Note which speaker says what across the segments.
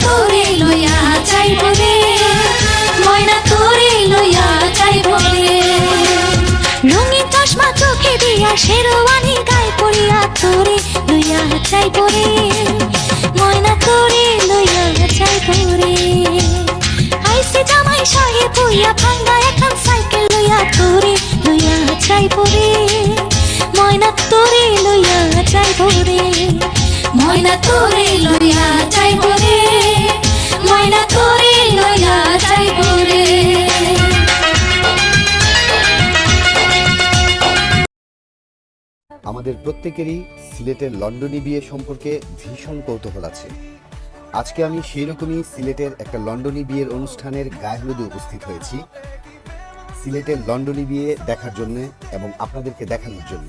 Speaker 1: তোরে লইয়া যাইব রে, ময়না তোরে লইয়া যাইব রে। রঙিন চশমা চোখে দিয়া শেরওয়ানি গায়ে পরিয়া তোরে লইয়া যাইব রে, ময়না তোরে লইয়া যাইব রে। আইসে জামাই সাহেব হইয়া ভাঙ্গা এখন সাইকেল লইয়া তোরে লইয়া যাইব রে, ময়না তোরে লইয়া যাইব রে, ময়না তোরে লইয়া যাইব রে, ময়না তোরে লইয়া যাইব রে।
Speaker 2: আমাদের প্রত্যেকেরই সিলেটের লন্ডনী বিয়ে সম্পর্কে ভীষণ কৌতূহল আছে। আজকে আমি সেই রকমই সিলেটের একটা লন্ডনী বিয়ের অনুষ্ঠানের গায়ে হলুদে উপস্থিত হয়েছি, সিলেটের লন্ডনী বিয়ে দেখার জন্য এবং আপনাদেরকে দেখানোর জন্য।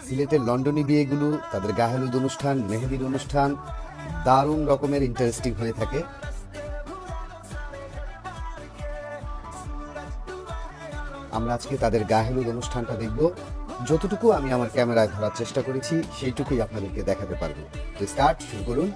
Speaker 2: সিলেটের লন্ডনী বিয়েগুলো তাদের গায়ে হলুদ অনুষ্ঠান, মেহেদির অনুষ্ঠান দারুণ রকমের ইন্টারেস্টিং হয়ে থাকে। আমরা আজকে তাদের গায়ে হলুদ অনুষ্ঠানটা দেখব। যতটুকু আমি আমার ক্যামেরায় ধরার চেষ্টা করেছি সেইটুকুই আপনাদেরকে দেখাতে পারবো। তো স্টার্ট, শুরু করুন।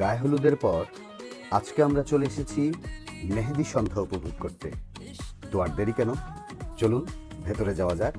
Speaker 2: গায়ে হলুদের পর আজকে আমরা চলে এসেছি মেহেদি সন্ধ্যা উপভোগ করতে। তো আর দেরি কেন, চলুন ভেতরে যাওয়া যাক।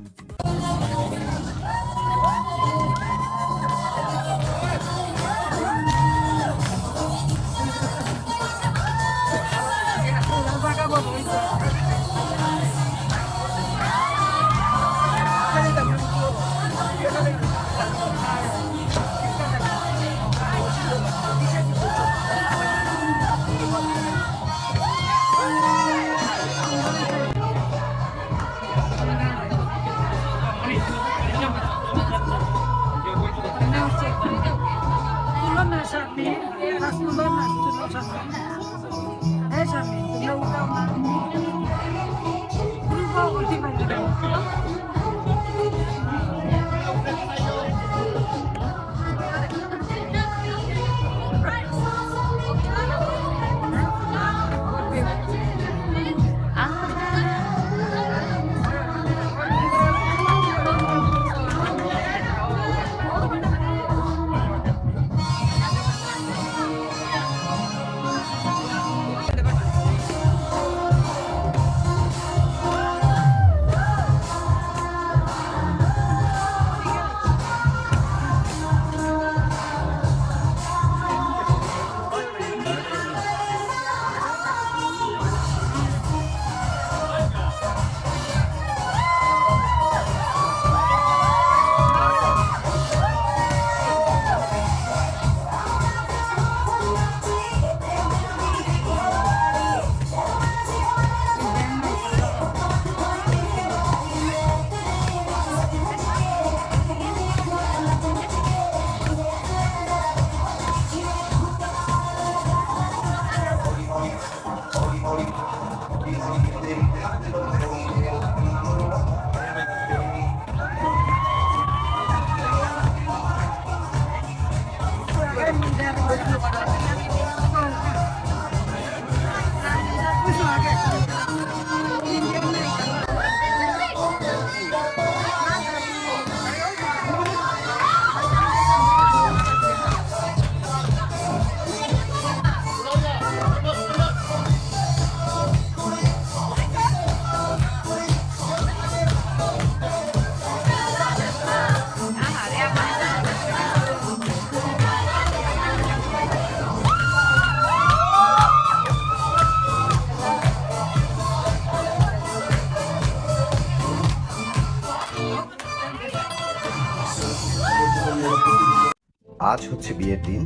Speaker 2: আজ হচ্ছে বিয়ের দিন।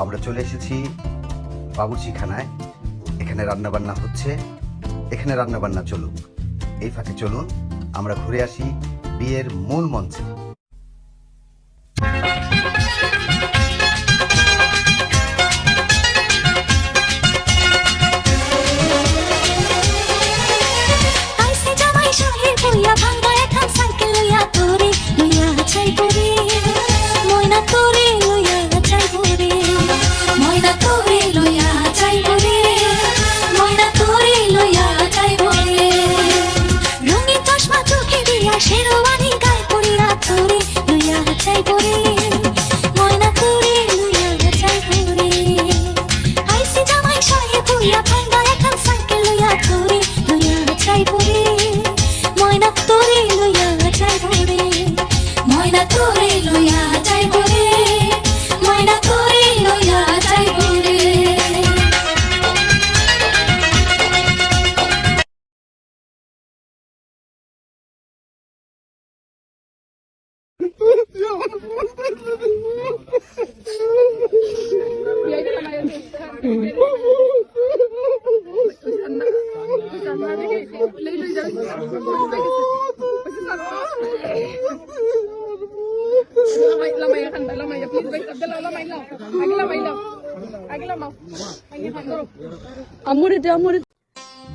Speaker 2: আমরা চলে এসেছি বাবুর্চিখানায়। এখানে রান্নাবান্না হচ্ছে, এখানে রান্নাবান্না চলুক। এই ফাঁকে চলুন আমরা ঘুরে আসি বিয়ের মূল মঞ্চে।
Speaker 1: শেরওয়ানি গায়ে পরিয়া তোরে লইয়া যাইব রে, ময়না তোরে লইয়া যাইব রে। আইসি জামাই সাহে পুইয়া ভাঙ্গা এখন সাইকেল লইয়া তোরে লইয়া যাইব রে, ময়না তোরে লইয়া যাইব রে, ময়না তোরে লইয়া যাইব রে, ময়না তোরে লইয়া যাইব রে।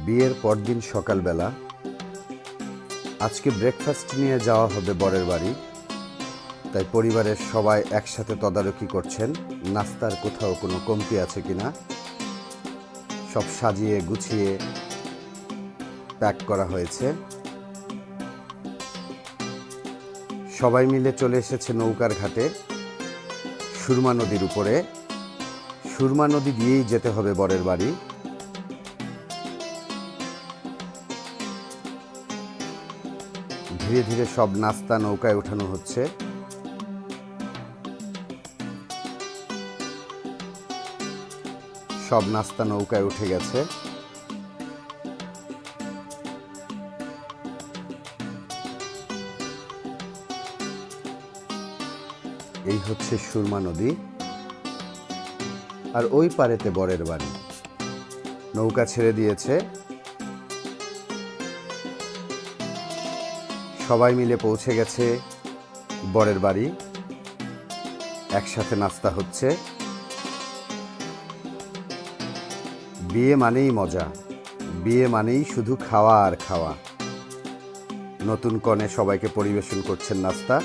Speaker 2: বিয়ের পরদিন সকালবেলা আজকে ব্রেকফাস্ট নিয়ে যাওয়া হবে বরের বাড়ি। তাই পরিবারের সবাই একসাথে তদারকি করছেন নাস্তার কোথাও কোনো কমতি আছে কিনা। সব সাজিয়ে গুছিয়ে প্যাক করা হয়েছে। সবাই মিলে চলে এসেছে নৌকার ঘাটে, সুরমা নদীর উপরে। সুরমা নদী দিয়েই যেতে হবে বরের বাড়ি। ধীরে ধীরে সব নাস্তা নৌকায় ওঠানো হচ্ছে। সব নাস্তা নৌকায় উঠে গেছে। এই হচ্ছে সুরমা নদী, আর ওই পারেতে বরের বাড়ি। নৌকা ছেড়ে দিয়েছে, সবাই মিলে পৌঁছে গেছে বরের বাড়ি। একসাথে নাস্তা হচ্ছে। বিয়ে মানেই মজা, বিয়ে মানেই শুধু খাওয়া আর খাওয়া। নতুন কনে সবাইকে পরিবেশন করছেন নাস্তা।